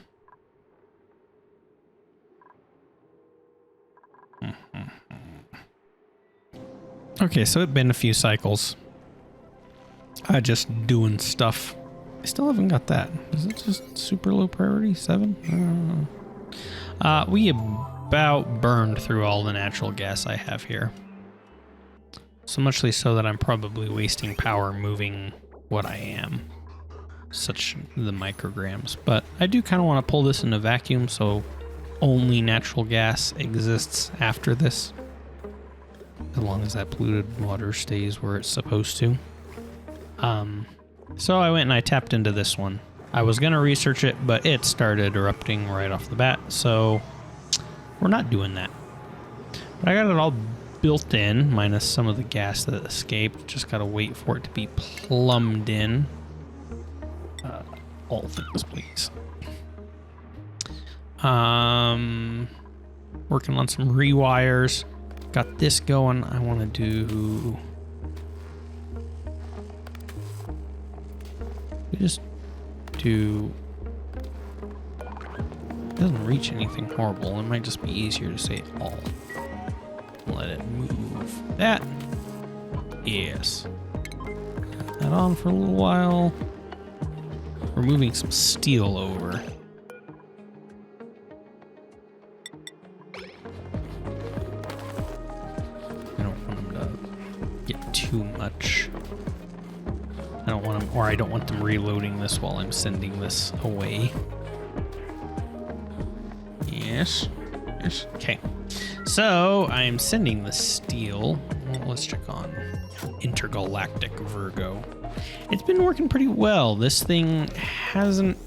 Okay, so it's been a few cycles. Just doing stuff. I still haven't got that. Is it just super low priority? 7? I don't know. We about burned through all the natural gas I have here. So muchly so that I'm probably wasting power moving what I am. Such the micrograms. But I do kind of want to pull this in a vacuum so only natural gas exists after this. As long as that polluted water stays where it's supposed to. So I went and I tapped into this one. I was going to research it, but it started erupting right off the bat, so we're not doing that. But I got it all built in, minus some of the gas that escaped. Just got to wait for it to be plumbed in. All things, please. Working on some rewires. Got this going. I want to do... We just do... It doesn't reach anything horrible. It might just be easier to say all. Let it move. That. Yes. Got that on for a little while. We're moving some steel over. I don't want them to get too much. I don't want them, or I don't want them reloading this while I'm sending this away. Yes. Yes. Okay. So I'm sending the steel. Well, let's check on Intergalactic Virgo. It's been working pretty well. This thing hasn't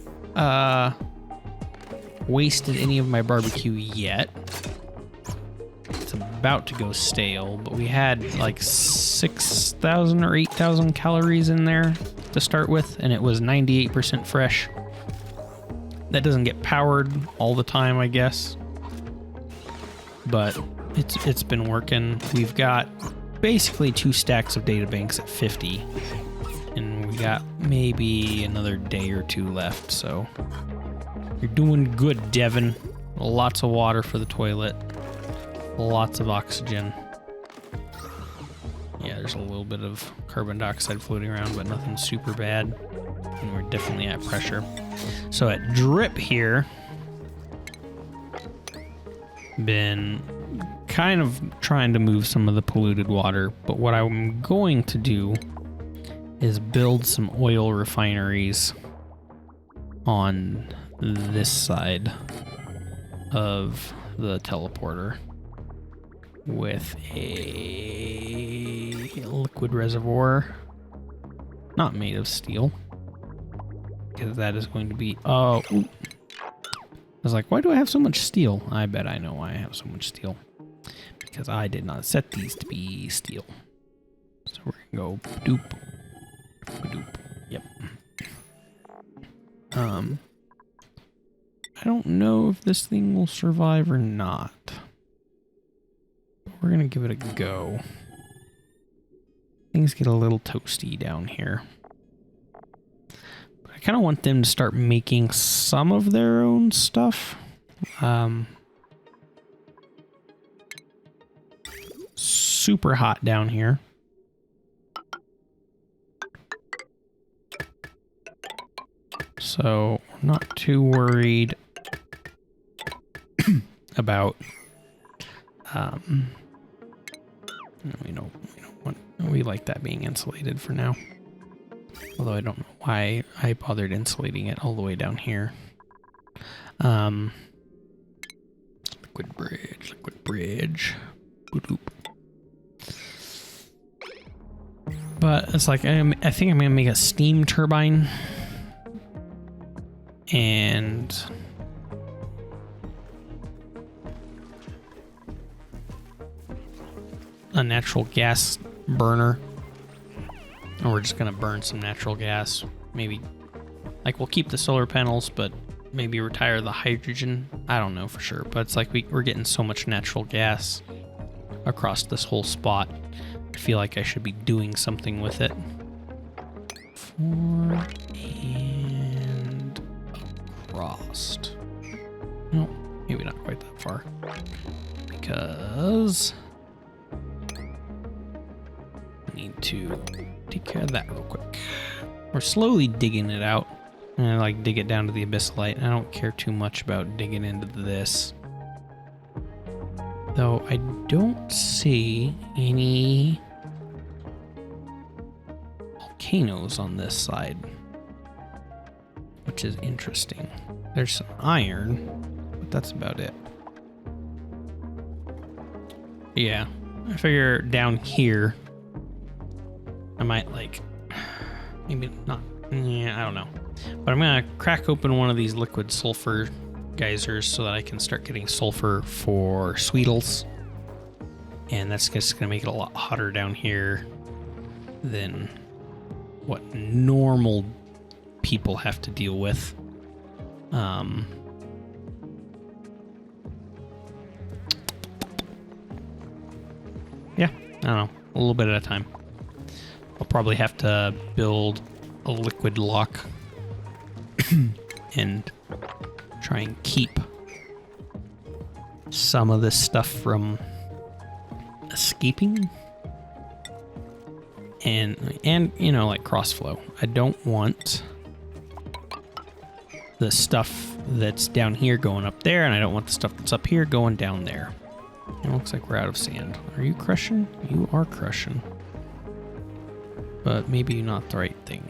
wasted any of my barbecue yet. It's about to go stale, but we had like 6,000 or 8,000 calories in there to start with, and it was 98% fresh. That doesn't get powered all the time, I guess, but it's been working. We've got basically 2 stacks of data banks at 50, and we got maybe another day or 2 left, so you're doing good, Devin. Lots of water for the toilet, lots of oxygen. Yeah, there's a little bit of carbon dioxide floating around, but nothing super bad, and we're definitely at pressure. So at drip here, been kind of trying to move some of the polluted water, but what I'm going to do is build some oil refineries on this side of the teleporter with a liquid reservoir, not made of steel, because that is going to be, oh, I was like, why do I have so much steel? I bet I know why I have so much steel. Because I did not set these to be steel. So we're gonna go doop, doop, yep. I don't know if this thing will survive or not. But we're gonna give it a go. Things get a little toasty down here. I kind of want them to start making some of their own stuff. Super hot down here. So I'm not too worried about we like that being insulated for now. Although I don't know why I bothered insulating it all the way down here. Liquid bridge, liquid bridge. Boop. But it's like, I think I'm gonna make a steam turbine. And a natural gas burner. And we're just gonna burn some natural gas. Maybe, like, we'll keep the solar panels, but maybe retire the hydrogen. I don't know for sure, but it's like we're getting so much natural gas across this whole spot. I feel like I should be doing something with it. Forward and across. No, maybe not quite that far. Because I need to take care of that real quick. We're slowly digging it out. And I like dig it down to the abyssalite. I don't care too much about digging into this. Though I don't see any volcanoes on this side, which is interesting. There's some iron, but that's about it. Yeah, I figure down here I might, like, maybe not, yeah, I don't know. But I'm gonna crack open one of these liquid sulfur geysers so that I can start getting sulfur for Sweetles. And that's just gonna make it a lot hotter down here than what normal people have to deal with. don't know, a little bit at a time. I'll probably have to build a liquid lock and try and keep some of this stuff from escaping. And you know, like crossflow. I don't want the stuff that's down here going up there, and I don't want the stuff that's up here going down there. It looks like we're out of sand. Are you crushing? You are crushing. But maybe not the right thing.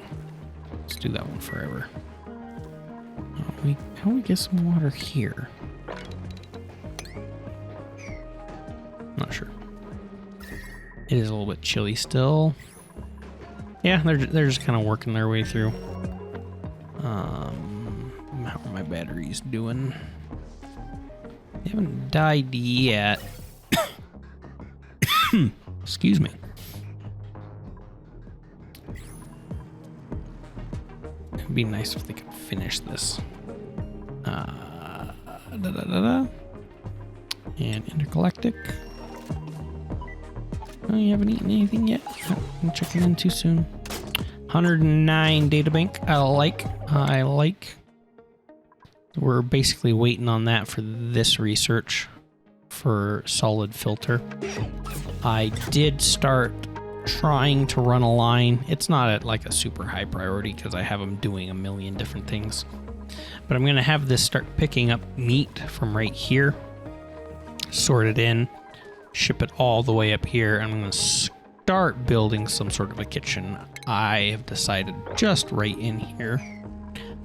Let's do that one forever. How do we get some water here? Not sure. It is a little bit chilly still. Yeah, they're just kind of working their way through. How are my batteries doing? They haven't died yet. Excuse me. It'd be nice if they could finish this. And intergalactic. Oh, you haven't eaten anything yet? Oh, I'm checking in too soon. 109 databank. I like. We're basically waiting on that for this research for solid filter. I did start trying to run a line. It's not at like a super high priority because I have them doing a million different things. But I'm going to have this start picking up meat from right here, sort it in, ship it all the way up here, and I'm going to start building some sort of a kitchen. I have decided just right in here.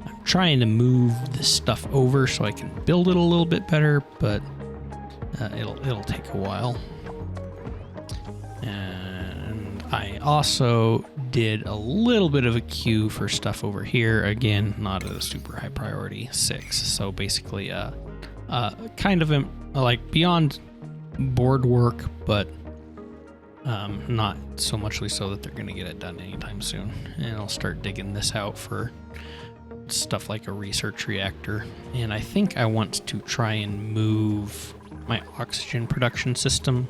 I'm trying to move this stuff over so I can build it a little bit better, but it'll take a while. And I also did a little bit of a queue for stuff over here. Again, not at a super high priority, 6. So basically, kind of like beyond board work, but not so muchly so that they're going to get it done anytime soon. And I'll start digging this out for stuff like a research reactor. And I think I want to try and move my oxygen production system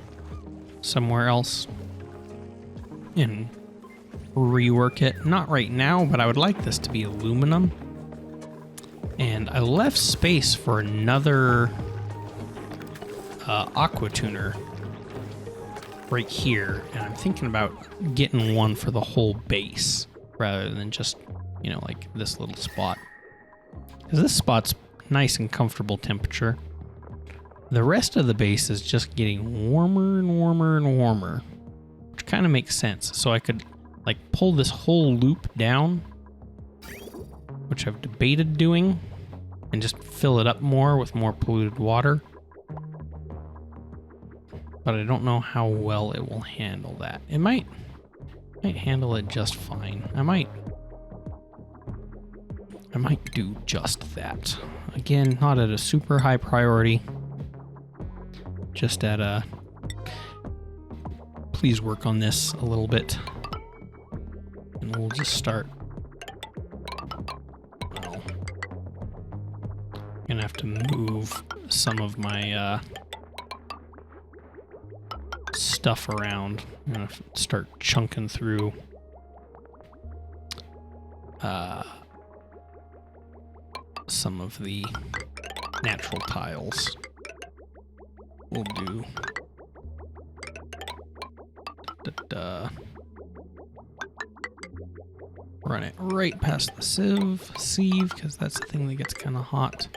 somewhere else and rework it. Not right now, but I would like this to be aluminum. And I left space for another aqua tuner right here, and I'm thinking about getting one for the whole base rather than just, you know, like this little spot, because this spot's nice and comfortable temperature. The rest of the base is just getting warmer and warmer and warmer, which kind of makes sense. So I could like pull this whole loop down, which I've debated doing, and just fill it up more with more polluted water. But I don't know how well it will handle that. It might handle it just fine. I might do just that. Again, not at a super high priority. Just at a please work on this a little bit. And we'll just start. Well, I'm gonna have to move some of my stuff around. I'm gonna start chunking through some of the natural tiles. We'll do run it right past the sieve, because that's the thing that gets kind of hot.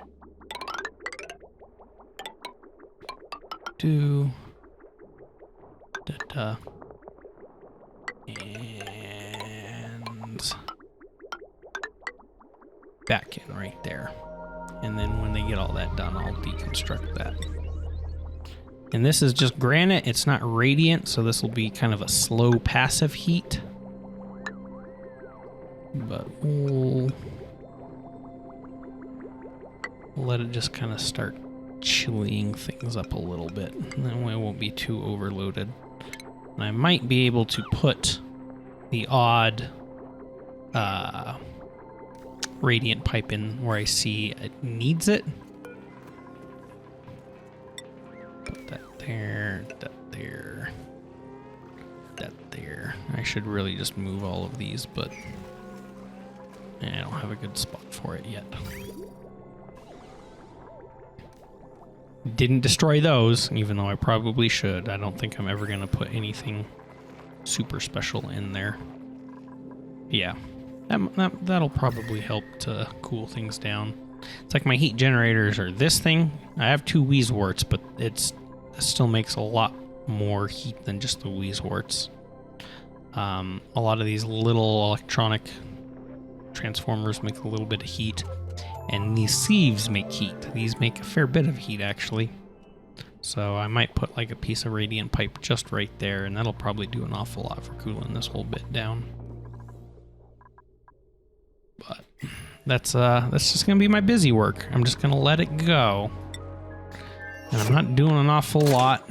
And back in right there. And then when they get all that done, I'll deconstruct that. And this is just granite. It's not radiant, so this will be kind of a slow passive heat. But we'll let it just kind of start chilling things up a little bit. And that way it won't be too overloaded. And I might be able to put the odd radiant pipe in where I see it needs it. Put that there, that there. I should really just move all of these, but I don't have a good spot for it yet. Didn't destroy those, even though I probably should. I don't think I'm ever going to put anything super special in there. Yeah, that'll probably help to cool things down. It's like my heat generators are this thing. I have 2 Wheezeworts, but it still makes a lot more heat than just the Wheezeworts. A lot of these little electronic transformers make a little bit of heat, and these sieves make heat. These make a fair bit of heat, actually. So I might put like a piece of radiant pipe just right there, and that'll probably do an awful lot for cooling this whole bit down. But that's just gonna be my busy work. I'm just gonna let it go, and I'm not doing an awful lot.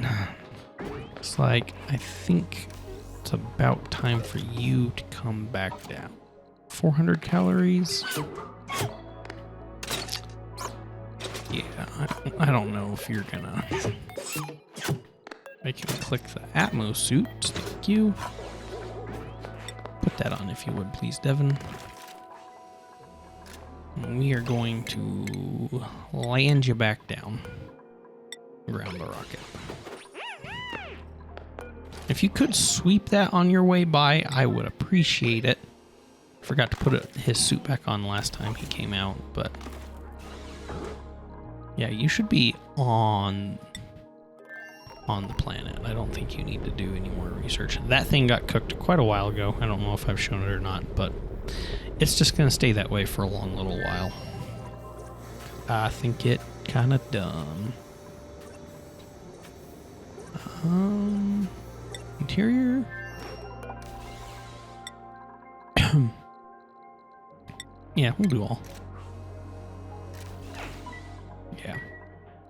It's like, I think it's about time for you to come back down. 400 calories. Yeah, I don't know if you're gonna. I can click the Atmo suit. Thank you. Put that on if you would, please, Devin. And we are going to land you back down around the rocket. If you could sweep that on your way by, I would appreciate it. Forgot to put his suit back on last time he came out, but yeah, you should be on the planet. I don't think you need to do any more research. That thing got cooked quite a while ago. I don't know if I've shown it or not, but it's just going to stay that way for a long little while. I think it kind of done. Interior. Yeah, we'll do all. Yeah,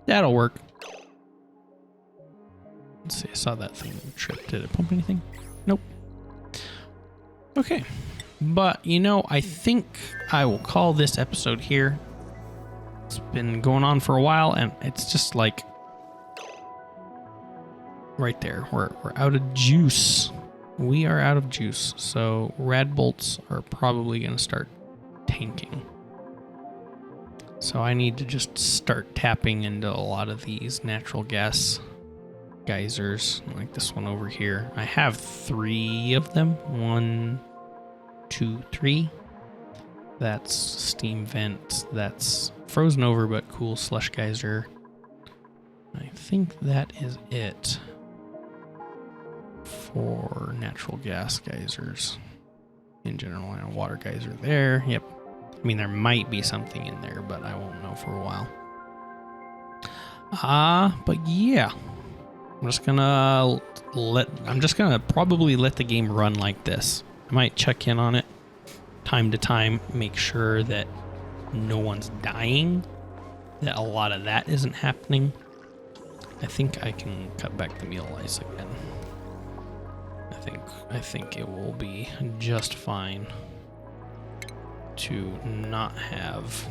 that'll work. Let's see, I saw that thing trip. Did it pump anything? Nope. Okay. But, you know, I think I will call this episode here. It's been going on for a while, and it's just like right there. We're out of juice. We are out of juice. So rad bolts are probably going to start tanking. So I need to just start tapping into a lot of these natural gas geysers, like this one over here. I have 3 of them. 1, 2, 3. That's steam vent. That's frozen over but cool slush geyser. I think that is it for natural gas geysers in general. And a water geyser there. Yep. I mean, there might be something in there, but I won't know for a while. But yeah. I'm just gonna probably let the game run like this. I might check in on it time to time, make sure that no one's dying, that a lot of that isn't happening. I think I can cut back the meal ice again. I think it will be just fine to not have.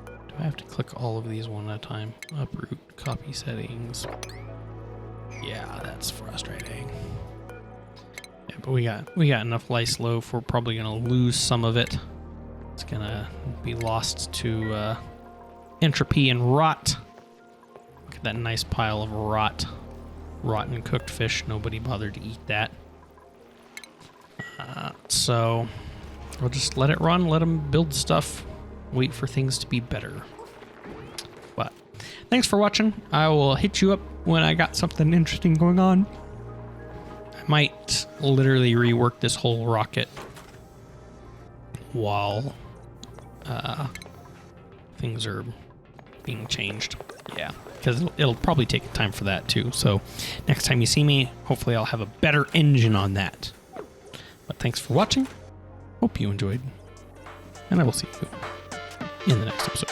Do I have to click all of these one at a time? Uproot, copy settings. Yeah, that's frustrating. Yeah, but we got enough lice loaf. We're probably gonna lose some of it. It's gonna be lost to entropy and rot. Look at that nice pile of rotten cooked fish. Nobody bothered to eat that. So we'll just let it run, let them build stuff, wait for things to be better. But thanks for watching. I will hit you up when I got something interesting going on. I might literally rework this whole rocket while things are being changed. Yeah, because it'll probably take time for that too. So next time you see me, hopefully I'll have a better engine on that. But thanks for watching. Hope you enjoyed. And I will see you in the next episode.